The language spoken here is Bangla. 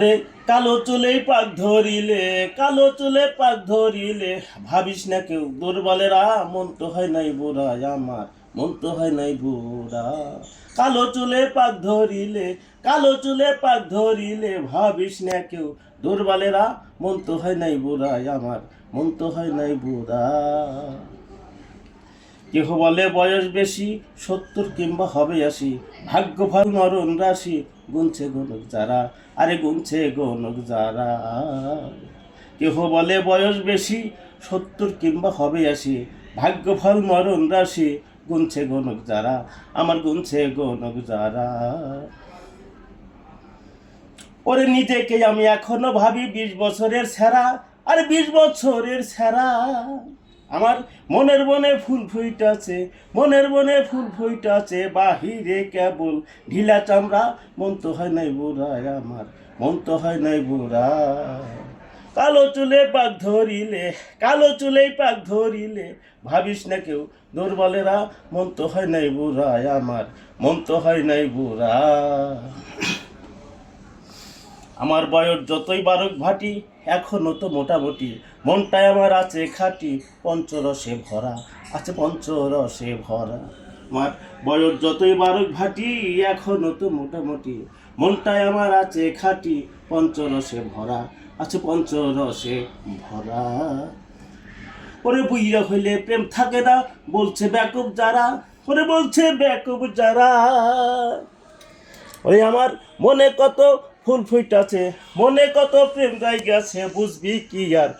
রে কালো চুলে পাক ধরিলে, কালো চুলে পাক ধরিলে, ভাবিস না কেউ দুর্বলেরা, মন তো হয় নাই বুড়া আমার, মন তো হয় নাই বুড়া। কালো চুলে পাক ধরিলে, কালো চুলে পাক ধরিলে, ভাবিস না কেউ দুর্বলেরা, মন তো হয় নাই বুড়া আমার, মন তো হয় নাই বুড়া। কেহ বলে বয়স বেশি, 70 কিংবা হবে 80, ভাগ্য ভাল মরণ রাশি, গুনছে গণক যারা, আরে গুনছে গণক যারা। কেহ বলে বয়স বেশি, 70 কিংবা হবে 80, ভাগ্য ফল মরণ রাশি, গুনছে গণক যারা, আমার গুনছে গণক যারা। ওরে নিজেকে আমি এখনো ভাবি 20 বছরের সেরা, আরে 20 বছরের সেরা। আমার মনের বনে ফুল ফুইটাছে, মনের বনে ফুল ফুইটাছে, বাহিরে কেবল ঢিলা চামড়া, মন তো হয় নাই বুড়া আমার, মন তো হয় নাই বুড়া। কালো চুলে পাক ধরিলে, কালো চুলে পাক ধরিলে, ভাবিস না কেউ দুর্বলেরা, মন তো হয় নাই বুড়া আমার, মন তো হয় নাই বুড়া। আমার বয়স যতই বারক ভাটি, এখনো তো মোটামুটি, মনটাই আমার আছে খাঁটি, পঞ্চরসে ভরা, আছে পঞ্চরসে ভরা। আমার বয়স যতই বারক ভাটি, এখনো তো মোটামুটি, মনটাই আমার আছে খাঁটি, পঞ্চরসে ভরা, আছে পঞ্চরসে ভরা। ওরে বুইয়া হইলে প্রেম থাকে না, বলছে ব্যাকুব যারা, ওরে বলছে ব্যাকুব যারা। ওই আমার মনে কত ফুল ফুইটাছে, মনে কত প্রেম জায়গা আছে, বুঝবি কি আর।